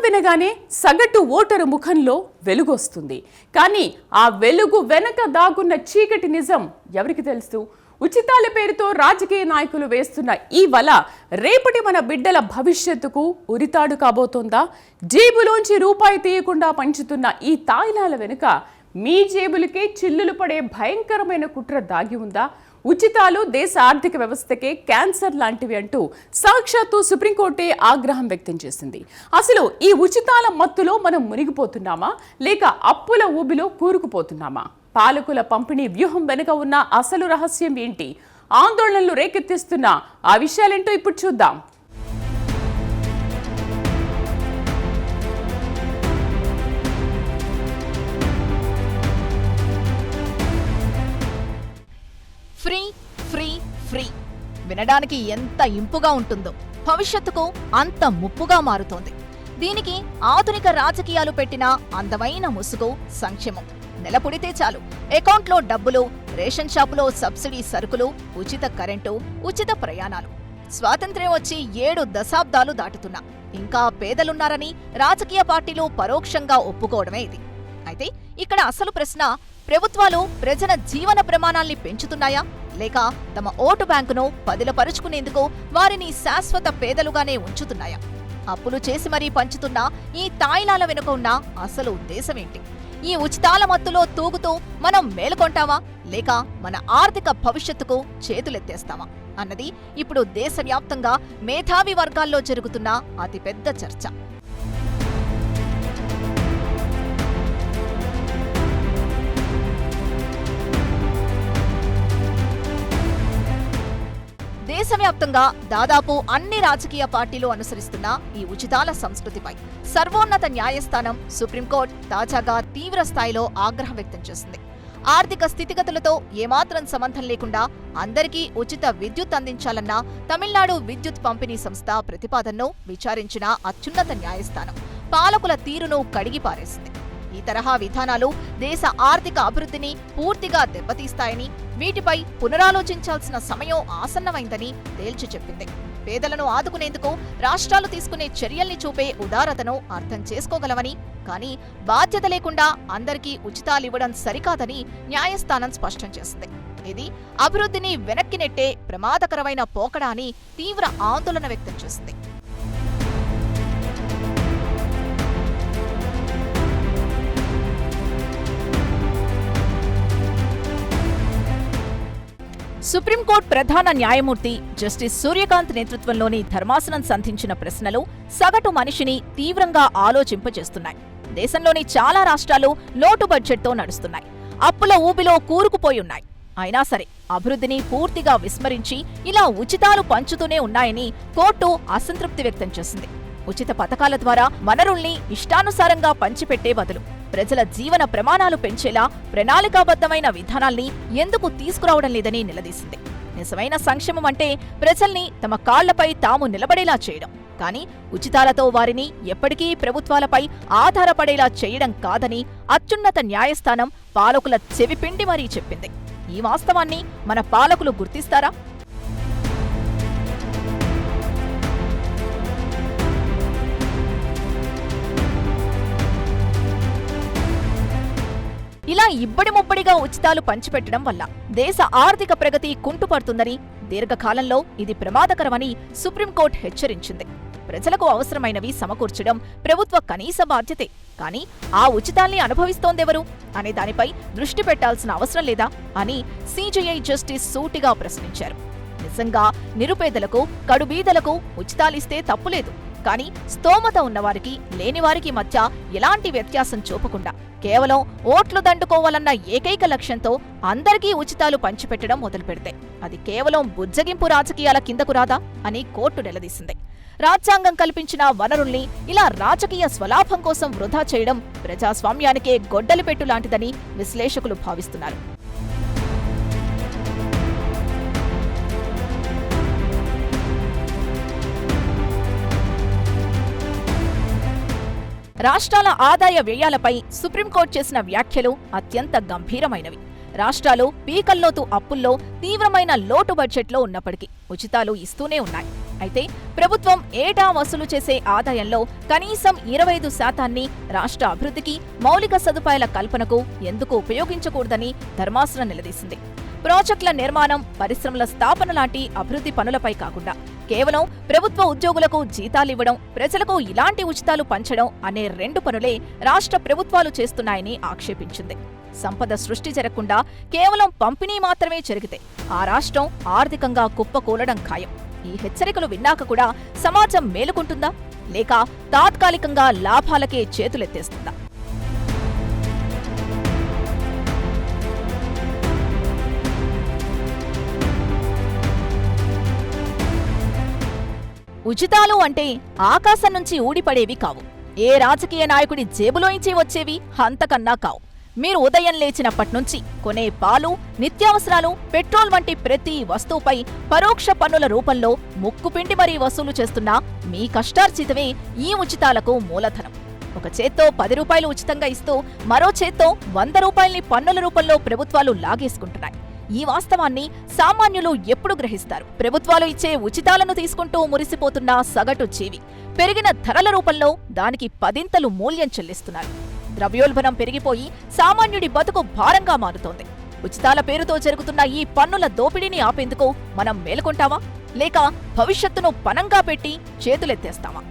వినగానే సగటు ఓటరు ముఖంలో వెలుగొస్తుంది. కానీ ఆ వెలుగు వెనక దాగున్న చీకటి నిజం ఎవరికి తెలుసు? ఉచితాల పేరుతో రాజకీయ నాయకులు వేస్తున్న ఈ వల రేపటి మన బిడ్డల భవిష్యత్తుకు ఉరితాడు కాబోతోందా? జేబులోంచి రూపాయి తీయకుండా పంచుతున్న ఈ తాయిలాల వెనుక మీ జేబులకే చిల్లులు పడే భయంకరమైన కుట్ర దాగి ఉందా? ఉచితాలు దేశ ఆర్థిక వ్యవస్థకే క్యాన్సర్ లాంటివి అంటూ సాక్షాత్తు సుప్రీంకోర్టే ఆగ్రహం వ్యక్తం చేసింది. అసలు ఈ ఉచితాల మత్తులో మనం మునిగిపోతున్నామా, లేక అప్పుల ఊబిలో కూరుకుపోతున్నామా? పాలకుల పంపిణీ వ్యూహం వెనుక ఉన్న అసలు రహస్యం ఏంటి? ఆందోళనలు రేకెత్తిస్తున్న ఆ విషయాలేంటో ఇప్పుడు చూద్దాం. ఫ్రీ ఫ్రీ ఫ్రీ వినడానికి ఎంత ఇంపుగా ఉంటుందో భవిష్యత్తుకు అంత ముప్పుగా మారుతోంది. దీనికి ఆధునిక రాజకీయాలు పెట్టిన అందమైన ముసుగు సంక్షేమం. నెలపుడితే చాలు అకౌంట్లో డబ్బులు, రేషన్ షాపులో సబ్సిడీ సరుకులు, ఉచిత కరెంటు, ఉచిత ప్రయాణాలు. స్వాతంత్ర్యం వచ్చి 7 దశాబ్దాలు దాటుతున్నా ఇంకా పేదలున్నారని రాజకీయ పార్టీలు పరోక్షంగా ఒప్పుకోవడమే ఇది. అయితే ఇక్కడ అసలు ప్రశ్న, ప్రభుత్వాలు ప్రజల జీవన ప్రమాణాల్ని పెంచుతున్నాయా, లేక తమ ఓటు బ్యాంకును పదిలపరుచుకునేందుకు వారిని శాశ్వత పేదలుగానే ఉంచుతున్నాయా? అప్పులు చేసి మరీ పంచుతున్న ఈ తాయిలాల వెనుక ఉన్న అసలు ఉద్దేశమేంటి? ఈ ఉచితాల మత్తులో తూగుతూ మనం మేలుకొంటావా, లేక మన ఆర్థిక భవిష్యత్తుకు చేతులెత్తేస్తామా అన్నది ఇప్పుడు దేశవ్యాప్తంగా మేధావి వర్గాల్లో జరుగుతున్న అతిపెద్ద చర్చ. దేశవ్యాప్తంగా దాదాపు అన్ని రాజకీయ పార్టీలు అనుసరిస్తున్న ఈ ఉచితాల సంస్కృతిపై సర్వోన్నత న్యాయస్థానం సుప్రీంకోర్టు తాజాగా తీవ్ర స్థాయిలో ఆగ్రహం వ్యక్తం చేసింది. ఆర్థిక స్థితిగతులతో ఏమాత్రం సంబంధం లేకుండా అందరికీ ఉచిత విద్యుత్ అందించాలన్న తమిళనాడు విద్యుత్ పంపిణీ సంస్థ ప్రతిపాదనను విచారించిన అత్యున్నత న్యాయస్థానం పాలకుల తీరును కడిగిపారేసింది. ఈ తరహా విధానాలు దేశ ఆర్థిక అభివృద్ధిని పూర్తిగా దెబ్బతీస్తాయని, వీటిపై పునరాలోచించాల్సిన సమయం ఆసన్నమైందని తేల్చి చెప్పింది. పేదలను ఆదుకునేందుకు రాష్ట్రాలు తీసుకునే చర్యల్ని చూపే ఉదారతను అర్థం చేసుకోగలవని, కానీ బాధ్యత లేకుండా అందరికీ ఉచితాలివ్వడం సరికాదని న్యాయస్థానం స్పష్టం చేసింది. ఇది అభివృద్ధిని వెనక్కి నెట్టే ప్రమాదకరమైన పోకడా అని తీవ్ర ఆందోళన వ్యక్తం చేసింది. సుప్రీంకోర్టు ప్రధాన న్యాయమూర్తి జస్టిస్ సూర్యకాంత్ నేతృత్వంలోని ధర్మాసనం సంధించిన ప్రశ్నలు సగటు మనిషిని తీవ్రంగా ఆలోచింపజేస్తున్నాయి. దేశంలోని చాలా రాష్ట్రాలు లోటు బడ్జెట్తో నడుస్తున్నాయి, అప్పుల ఊబిలో కూరుకుపోయున్నాయి. అయినా సరే అభివృద్ధిని పూర్తిగా విస్మరించి ఇలా ఉచితాలు పంచుతూనే ఉన్నాయని కోర్టు అసంతృప్తి వ్యక్తం చేసింది. ఉచిత పథకాల ద్వారా వనరుల్ని ఇష్టానుసారంగా పంచిపెట్టే బదులు ప్రజల జీవన ప్రమాణాలు పెంచేలా ప్రణాళికాబద్ధమైన విధానాల్ని ఎందుకు తీసుకురావడం లేదని నిలదీసింది. నిజమైన సంక్షేమం అంటే ప్రజల్ని తమ కాళ్లపై తాము నిలబడేలా చేయడం, కానీ ఉచితాలతో వారిని ఎప్పటికీ ప్రభుత్వాలపై ఆధారపడేలా చేయడం కాదని అత్యున్నత న్యాయస్థానం పాలకుల చెవిపిండి మరీ చెప్పింది. ఈ వాస్తవాన్ని మన పాలకులు గుర్తిస్తారా? ఇలా ఇబ్బడి ముబ్బడిగా ఉచితాలు పంచిపెట్టడం వల్ల దేశ ఆర్థిక ప్రగతి కుంటుపడుతుందని, దీర్ఘకాలంలో ఇది ప్రమాదకరమని సుప్రీంకోర్టు హెచ్చరించింది. ప్రజలకు అవసరమైనవి సమకూర్చడం ప్రభుత్వ కనీస బాధ్యతే, కానీ ఆ ఉచితాల్ని అనుభవిస్తోందెవరు అనే దానిపై దృష్టి పెట్టాల్సిన అవసరం లేదా అని సిజేఐ జస్టిస్ సూటిగా ప్రశ్నించారు. నిజంగా నిరుపేదలకు, కడుబీదలకు ఉచితాలిస్తే తప్పులేదు, కానీ స్తోమత ఉన్నవారికి, లేనివారికి మధ్య ఎలాంటి వ్యత్యాసం చూపకుండా కేవలం ఓట్లు దండుకోవాలన్న ఏకైక లక్ష్యంతో అందరికీ ఉచితాలు పంచిపెట్టడం మొదలుపెడితే అది కేవలం బుజ్జగింపు రాజకీయాల కిందకు రాదా అని కోర్టు నిలదీసింది. రాజ్యాంగం కల్పించిన వనరుల్ని ఇలా రాజకీయ స్వలాభం కోసం వృధా చేయడం ప్రజాస్వామ్యానికే గొడ్డలిపెట్టు లాంటిదని విశ్లేషకులు భావిస్తున్నారు. రాష్ట్రాల ఆదాయ వ్యయాలపై సుప్రీంకోర్టు చేసిన వ్యాఖ్యలు అత్యంత గంభీరమైనవి. రాష్ట్రాలు పీకల్లోతు అప్పుల్లో తీవ్రమైన లోటు బడ్జెట్లో ఉన్నప్పటికీ ఉచితాలు ఇస్తూనే ఉన్నాయి. అయితే ప్రభుత్వం ఏటా వసూలు చేసే ఆదాయంలో కనీసం 25% రాష్ట్ర అభివృద్ధికి, మౌలిక సదుపాయాల కల్పనకు ఎందుకు ఉపయోగించకూడదని ధర్మాసనం నిలదీసింది. ప్రాజెక్టుల నిర్మాణం, పరిశ్రమల స్థాపన లాంటి అభివృద్ధి పనులపై కాకుండా కేవలం ప్రభుత్వ ఉద్యోగులకు జీతాలివ్వడం, ప్రజలకు ఇలాంటి ఉచితాలు పంచడం అనే 2 పనులే రాష్ట్ర ప్రభుత్వాలు చేస్తున్నాయని ఆక్షేపించింది. సంపద సృష్టి జరగకుండా కేవలం పంపిణీ మాత్రమే జరిగితే ఆ రాష్ట్రం ఆర్థికంగా కుప్పకూలడం ఖాయం. ఈ హెచ్చరికలు విన్నాక కూడా సమాజం మేలుకుంటుందా, లేక తాత్కాలికంగా లాభాలకే చేతులెత్తేస్తుందా? ఉచితాలు అంటే ఆకాశం నుంచి ఊడిపడేవి కావు. ఏ రాజకీయ నాయకుడి జేబులోంచి వచ్చేవి అంతకన్నా కావు. మీరు ఉదయం లేచినప్పట్నుంచి కొనే పాలు, నిత్యావసరాలు, పెట్రోల్ వంటి ప్రతి వస్తువుపై పరోక్ష పన్నుల రూపంలో ముక్కుపిండి మరీ వసూలు చేస్తున్న మీ కష్టార్జితమే ఈ ఉచితాలకు మూలధనం. ఒక చేత్తో 10 రూపాయలు ఉచితంగా ఇస్తూ మరో చేత్తో 100 రూపాయల్ని పన్నుల రూపంలో ప్రభుత్వాలు లాగేసుకుంటున్నాయి. ఈ వాస్తవాన్ని సామాన్యులు ఎప్పుడు గ్రహిస్తారు? ప్రభుత్వాలు ఇచ్చే ఉచితాలను తీసుకుంటూ మురిసిపోతున్న సగటు జీవి పెరిగిన ధరల రూపంలో దానికి 10ంతలు మూల్యం చెల్లిస్తున్నారు. ద్రవ్యోల్బణం పెరిగిపోయి సామాన్యుడి బతుకు భారంగా మారుతోంది. ఉచితాల పేరుతో జరుగుతున్న ఈ పన్నుల దోపిడీని ఆపేందుకు మనం మేలుకుంటామా, లేక భవిష్యత్తును పణంగా పెట్టి చేతులెత్తేస్తామా?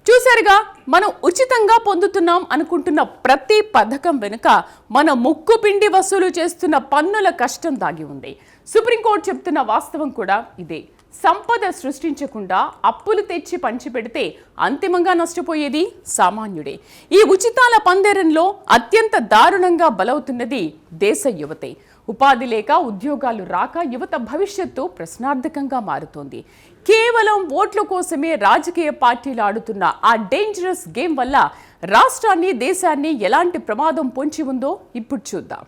చూసారుగా, మనం ఉచితంగా పొందుతున్నాం అనుకుంటున్న ప్రతి పథకం వెనుక మన ముక్కు పిండి వసూలు చేస్తున్న పన్నుల కష్టం దాగి ఉంది. సుప్రీంకోర్టు చెప్తున్న వాస్తవం కూడా ఇదే. సంపద సృష్టించకుండా అప్పులు తెచ్చి పంచిపెడితే అంతిమంగా నష్టపోయేది సామాన్యుడే. ఈ ఉచితాల పందేరంలో అత్యంత దారుణంగా బలవుతున్నది దేశ యువతే. ఉపాధి లేక, ఉద్యోగాలు రాక యువత భవిష్యత్తు ప్రశ్నార్థకంగా మారుతోంది. కేవలం ఓట్ల కోసమే రాజకీయ పార్టీలు ఆడుతున్న ఆ డేంజరస్ గేమ్ వల్ల రాష్ట్రాన్ని, దేశాన్ని ఎలాంటి ప్రమాదం పొంచి ఉందో ఇప్పుడు చూద్దాం.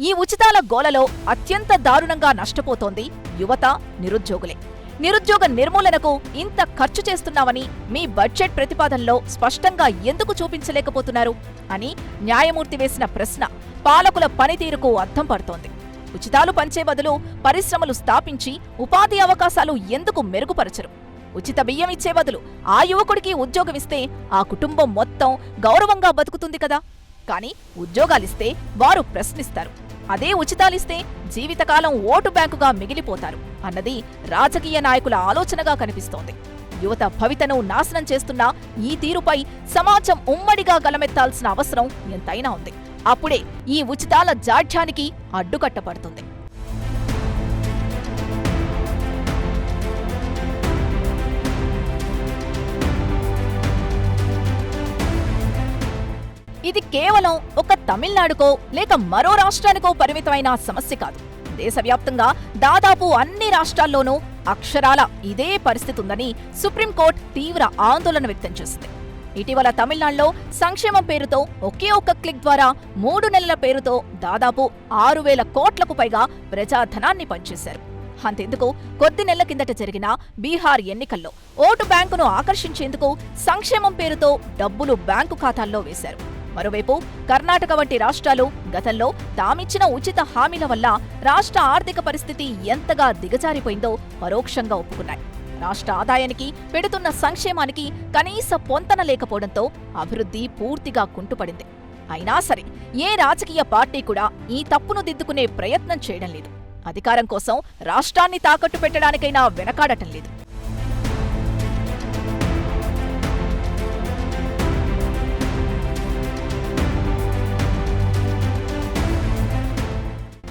ఈ ఉచితాల గోలలో అత్యంత దారుణంగా నష్టపోతోంది యువత, నిరుద్యోగులే. నిరుద్యోగ నిర్మూలనకు ఇంత ఖర్చు చేస్తున్నామని మీ బడ్జెట్ ప్రతిపాదనలో స్పష్టంగా ఎందుకు చూపించలేకపోతున్నారు అని న్యాయమూర్తి వేసిన ప్రశ్న పాలకుల పనితీరుకు అద్దం పడుతోంది. ఉచితాలు పంచే బదులు పరిశ్రమలు స్థాపించి ఉపాధి అవకాశాలు ఎందుకు మెరుగుపరచరు? ఉచిత బియ్యం ఇచ్చే బదులు ఆ యువకుడికి ఉద్యోగమిస్తే ఆ కుటుంబం మొత్తం గౌరవంగా బతుకుతుంది కదా. కానీ ఉద్యోగాలిస్తే వారు ప్రశ్నిస్తారు. అదే ఉచితాలిస్తే జీవితకాలం ఓటు బ్యాంకుగా మిగిలిపోతారు అన్నది రాజకీయ నాయకుల ఆలోచనగా కనిపిస్తోంది. యువత భవితను నాశనం చేస్తున్న ఈ తీరుపై సమాజం ఉమ్మడిగా గలమెత్తాల్సిన అవసరం ఎంతైనా ఉంది. అప్పుడే ఈ ఉచితాల జాఢ్యానికి అడ్డుకట్టపడుతుంది. ఇది కేవలం ఒక తమిళనాడుకో లేక మరో రాష్ట్రానికో పరిమితమైన సమస్య కాదు. దేశవ్యాప్తంగా దాదాపు అన్ని రాష్ట్రాల్లోనూ అక్షరాల ఇదే పరిస్థితి ఉందని సుప్రీంకోర్టు తీవ్ర ఆందోళన వ్యక్తం చేసింది. ఇటీవల తమిళనాడులో సంక్షేమం పేరుతో ఒకే ఒక్క క్లిక్ ద్వారా 3 నెలల పేరుతో దాదాపు 6,000 కోట్లకు పైగా ప్రజాధనాన్ని పంచేశారు. అంతెందుకు, కొద్ది నెలల కిందట జరిగిన బీహార్ ఎన్నికల్లో ఓటు బ్యాంకును ఆకర్షించేందుకు సంక్షేమం పేరుతో డబ్బులు బ్యాంకు ఖాతాల్లో వేశారు. మరోవైపు కర్ణాటక వంటి రాష్ట్రాలు గతంలో తామిచ్చిన ఉచిత హామీల వల్ల రాష్ట్ర ఆర్థిక పరిస్థితి ఎంతగా దిగజారిపోయిందో పరోక్షంగా ఒప్పుకున్నాయి. రాష్ట్ర ఆదాయానికి, పెడుతున్న సంక్షేమానికి కనీస పొంతన లేకపోవడంతో అభివృద్ధి పూర్తిగా కుంటుపడింది. అయినా సరే ఏ రాజకీయ పార్టీ కూడా ఈ తప్పును దిద్దుకునే ప్రయత్నం చేయడం లేదు. అధికారం కోసం రాష్ట్రాన్ని తాకట్టు పెట్టడానికైనా వెనకాడటం లేదు.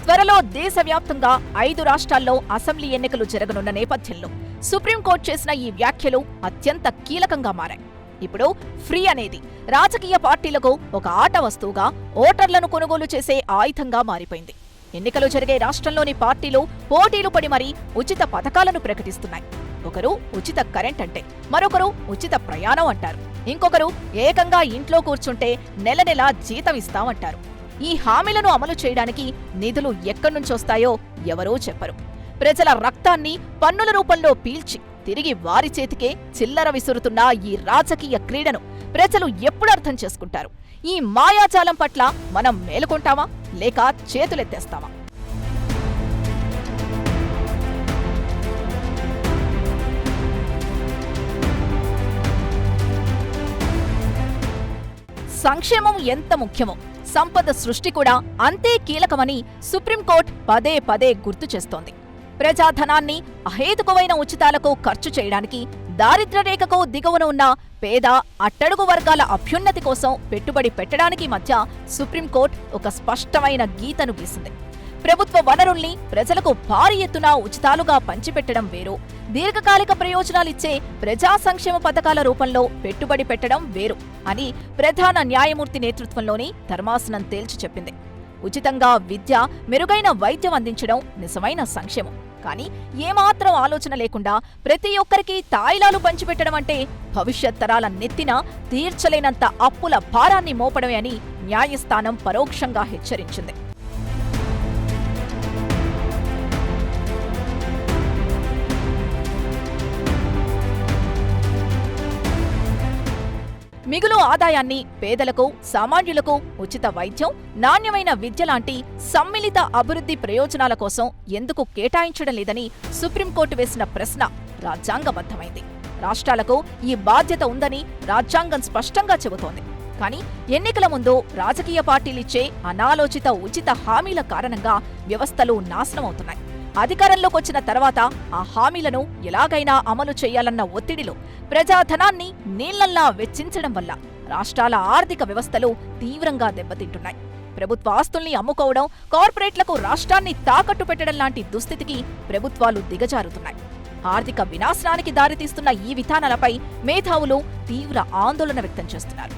త్వరలో దేశవ్యాప్తంగా 5 రాష్ట్రాల్లో అసెంబ్లీ ఎన్నికలు జరగనున్న నేపథ్యంలో సుప్రీంకోర్టు చేసిన ఈ వ్యాఖ్యలు అత్యంత కీలకంగా మారాయి. ఇప్పుడు ఫ్రీ అనేది రాజకీయ పార్టీలకు ఒక ఆట వస్తువుగా, ఓటర్లను కొనుగోలు చేసే ఆయుధంగా మారిపోయింది. ఎన్నికలు జరిగే రాష్ట్రంలోని పార్టీలు పోటీలు పడి మరీ ఉచిత పథకాలను ప్రకటిస్తున్నాయి. ఒకరు ఉచిత కరెంట్ అంటే, మరొకరు ఉచిత ప్రయాణం అంటారు. ఇంకొకరు ఏకంగా ఇంట్లో కూర్చుంటే నెల నెలా జీతం ఇస్తామంటారు. ఈ హామీలను అమలు చేయడానికి నిధులు ఎక్కడ్నుంచొస్తాయో ఎవరూ చెప్పరు. ప్రజల రక్తాన్ని పన్నుల రూపంలో పీల్చి తిరిగి వారి చేతికే చిల్లర విసురుతున్న ఈ రాజకీయ క్రీడను ప్రజలు ఎప్పుడు అర్థం చేసుకుంటారు? ఈ మాయాజాలం పట్ల మనం మేలుకొంటామా లేక చేతులెత్తేస్తామా? సంక్షేమం ఎంత ముఖ్యమో సంపద సృష్టి కూడా అంతే కీలకమని సుప్రీంకోర్టు పదే పదే గుర్తు చేస్తోంది. ప్రజాధనాన్ని అహేతుకమైన ఉచితాలకు ఖర్చు చేయడానికి, దారిద్ర్య రేఖకు దిగువన ఉన్న పేద అట్టడుగు వర్గాల అభ్యున్నతి కోసం పెట్టుబడి పెట్టడానికి మధ్య సుప్రీంకోర్టు ఒక స్పష్టమైన గీతను గీసింది. ప్రభుత్వ వనరుల్ని ప్రజలకు భారీ ఎత్తున ఉచితాలుగా పంచిపెట్టడం వేరు, దీర్ఘకాలిక ప్రయోజనాలిచ్చే ప్రజా సంక్షేమ పథకాల రూపంలో పెట్టుబడి పెట్టడం వేరు అని ప్రధాన న్యాయమూర్తి నేతృత్వంలోని ధర్మాసనం తేల్చి చెప్పింది. ఉచితంగా విద్య, మెరుగైన వైద్యం అందించడం నిజమైన సంక్షేమం. కానీ ఏమాత్రం ఆలోచన లేకుండా ప్రతి ఒక్కరికి తాయిలాలు పంచిపెట్టడం అంటే భవిష్యత్ తరాల నెత్తిన తీర్చలేనంత అప్పుల భారాన్ని మోపడమే అని న్యాయస్థానం పరోక్షంగా హెచ్చరించింది. మిగులు ఆదాయాన్ని పేదలకు, సామాన్యులకు ఉచిత వైద్యం, నాణ్యమైన విద్య లాంటి సమ్మిళిత అభివృద్ధి ప్రయోజనాల కోసం ఎందుకు కేటాయించడం లేదని సుప్రీంకోర్టు వేసిన ప్రశ్న రాజ్యాంగబద్ధమైంది. రాష్ట్రాలకు ఈ బాధ్యత ఉందని రాజ్యాంగం స్పష్టంగా చెబుతోంది. కానీ ఎన్నికల ముందు రాజకీయ పార్టీలిచ్చే అనాలోచిత ఉచిత హామీల కారణంగా వ్యవస్థలు నాశనమవుతున్నాయి. అధికారంలోకొచ్చిన తర్వాత ఆ హామీలను ఎలాగైనా అమలు చేయాలన్న ఒత్తిడిలో ప్రజాధనాన్ని నీళ్లల్లా వెచ్చించడం వల్ల రాష్ట్రాల ఆర్థిక వ్యవస్థలు తీవ్రంగా దెబ్బతింటున్నాయి. ప్రభుత్వ ఆస్తుల్ని అమ్ముకోవడం, కార్పొరేట్లకు రాష్ట్రాన్ని తాకట్టు పెట్టడం లాంటి దుస్థితికి ప్రభుత్వాలు దిగజారుతున్నాయి. ఆర్థిక వినాశనానికి దారితీస్తున్న ఈ విధానాలపై మేధావులు తీవ్ర ఆందోళన వ్యక్తం చేస్తున్నారు.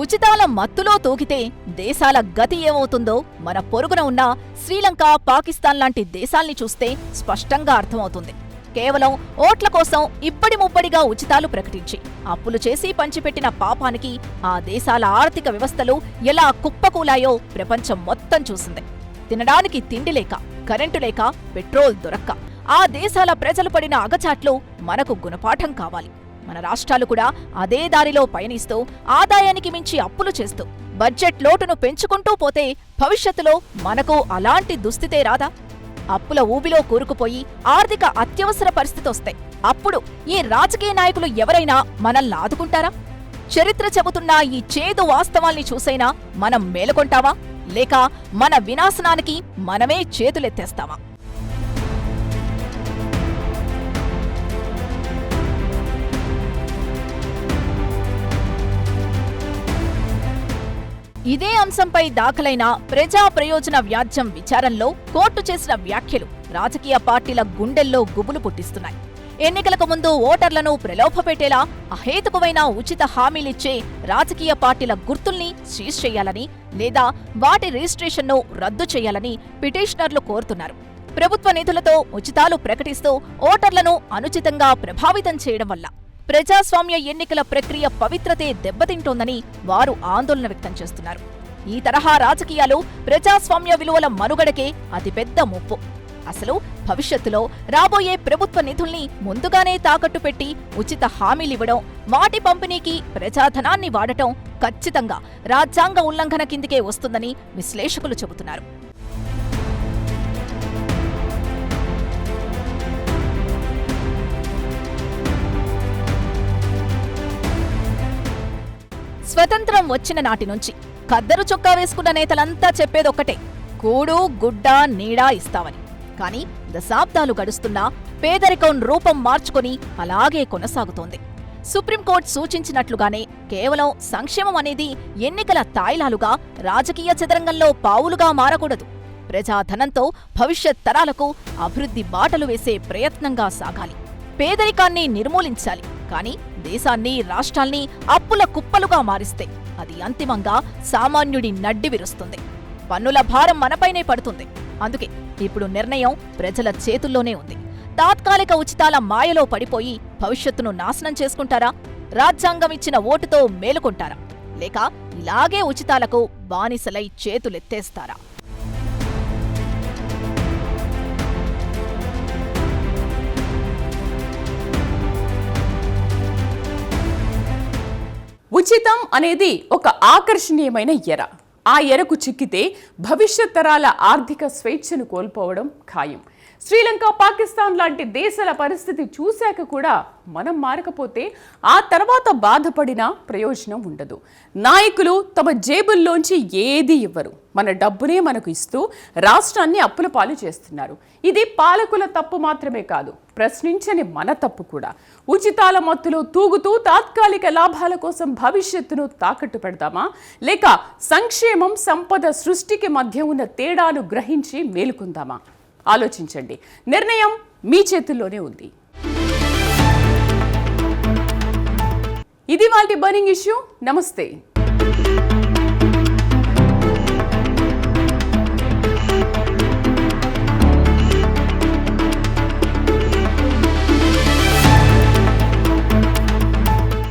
ఉచితాల మత్తులో తూగితే దేశాల గతి ఏమవుతుందో మన పొరుగున ఉన్న శ్రీలంక, పాకిస్తాన్ లాంటి దేశాల్ని చూస్తే స్పష్టంగా అర్థమవుతుంది. కేవలం ఓట్ల కోసం ఇబ్బడి ముబ్బడిగా ఉచితాలు ప్రకటించి అప్పులు చేసి పంచిపెట్టిన పాపానికి ఆ దేశాల ఆర్థిక వ్యవస్థలు ఎలా కుప్పకూలాయో ప్రపంచం మొత్తం చూసింది. తినడానికి తిండి లేక, కరెంటు లేక, పెట్రోల్ దొరక్క ఆ దేశాల ప్రజలు పడిన అగచాట్లు మనకు గుణపాఠం కావాలి. మన రాష్ట్రాలు కూడా అదే దారిలో పయనిస్తూ ఆదాయానికి మించి అప్పులు చేస్తూ బడ్జెట్ లోటును పెంచుకుంటూ పోతే భవిష్యత్తులో మనకు అలాంటి దుస్థితే రాదా? అప్పుల ఊబిలో కూరుకుపోయి ఆర్థిక అత్యవసర పరిస్థితొస్తే అప్పుడు ఈ రాజకీయ నాయకులు ఎవరైనా మనల్ని ఆదుకుంటారా? చరిత్ర చెబుతున్న ఈ చేదు వాస్తవాల్ని చూసైనా మనం మేలుకొంటావా లేక మన వినాశనానికి మనమే చేతులెత్తేస్తామా? ఇదే అంశంపై దాఖలైన ప్రజా ప్రయోజన వ్యాజ్యం విచారంలో కోర్టు చేసిన వ్యాఖ్యలు రాజకీయ పార్టీల గుండెల్లో గుబులు పుట్టిస్తున్నాయి. ఎన్నికలకు ముందు ఓటర్లను ప్రలోభపెట్టేలా అహేతుకమైన ఉచిత హామీలిచ్చే రాజకీయ పార్టీల గుర్తుల్ని సీజ్ చేయాలని లేదా వాటి రిజిస్ట్రేషన్ను రద్దు చేయాలని పిటిషనర్లు కోరుతున్నారు. ప్రభుత్వ నిధులతో ఉచితాలు ప్రకటిస్తూ ఓటర్లను అనుచితంగా ప్రభావితం చేయడం వల్ల ప్రజాస్వామ్య ఎన్నికల ప్రక్రియ పవిత్రతే దెబ్బతింటోందని వారు ఆందోళన వ్యక్తం చేస్తున్నారు. ఈ తరహా రాజకీయాలు ప్రజాస్వామ్య విలువల మనుగడకే అతిపెద్ద ముప్పు. అసలు భవిష్యత్తులో రాబోయే ప్రభుత్వ నిధుల్ని ముందుగానే తాకట్టు పెట్టి ఉచిత హామీలివ్వడం, వాటి పంపిణీకి ప్రజాధనాన్ని వాడటం ఖచ్చితంగా రాజ్యాంగ ఉల్లంఘన కిందికే వస్తుందని విశ్లేషకులు చెబుతున్నారు. స్వతంత్రం వచ్చిన నాటి నుంచి ఖద్దరు చొక్కా వేసుకున్న నేతలంతా చెప్పేదొక్కటే, కూడు, గుడ్డ, నీడా ఇస్తామని. కానీ దశాబ్దాలు గడుస్తున్నా పేదరికం రూపం మార్చుకొని అలాగే కొనసాగుతోంది. సుప్రీంకోర్టు సూచించినట్లుగానే కేవలం సంక్షేమం అనేది ఎన్నికల తాయిలాలుగా, రాజకీయ చదరంగంలో పావులుగా మారకూడదు. ప్రజాధనంతో భవిష్యత్ తరాలకు అభివృద్ధి బాటలు వేసే ప్రయత్నంగా సాగాలి. పేదరికాన్ని నిర్మూలించాలి. కానీ దేశాన్ని, రాష్ట్రాల్ని అప్పుల కుప్పలుగా మారిస్తే అది అంతిమంగా సామాన్యుడి నడ్డి విరుస్తుంది. పన్నుల భారం మనపైనే పడుతుంది. అందుకే ఇప్పుడు నిర్ణయం ప్రజల చేతుల్లోనే ఉంది. తాత్కాలిక ఉచితాల మాయలో పడిపోయి భవిష్యత్తును నాశనం చేసుకుంటారా? రాజ్యాంగం ఇచ్చిన ఓటుతో మేలుకుంటారా? లేక ఇలాగే ఉచితాలకు బానిసలై చేతులెత్తేస్తారా? ఉచితం అనేది ఒక ఆకర్షణీయమైన ఎర. ఆ ఎరకు చిక్కితే భవిష్యత్ తరాల ఆర్థిక స్వేచ్ఛను కోల్పోవడం ఖాయం. శ్రీలంక, పాకిస్తాన్ లాంటి దేశాల పరిస్థితి చూశాక కూడా మనం మారకపోతే ఆ తర్వాత బాధపడినా ప్రయోజనం ఉండదు. నాయకులు తమ జేబుల్లోంచి ఏదీ ఇవ్వరు, మన డబ్బునే మనకు ఇస్తూ రాష్ట్రాన్ని అప్పుల పాలు చేస్తున్నారు. ఇది పాలకుల తప్పు మాత్రమే కాదు, ప్రశ్నించని మన తప్పు కూడా. ఉచితాల మత్తులో తూగుతూ తాత్కాలిక లాభాల కోసం భవిష్యత్తును తాకట్టు పెడతామా, లేక సంక్షేమం, సంపద సృష్టికి మధ్య ఉన్న తేడాను గ్రహించి మేలుకుందామా? ఆలోచించండి. నిర్ణయం మీ చేతుల్లోనే ఉంది. ఇది వాటి బర్నింగ్ ఇష్యూ. నమస్తే.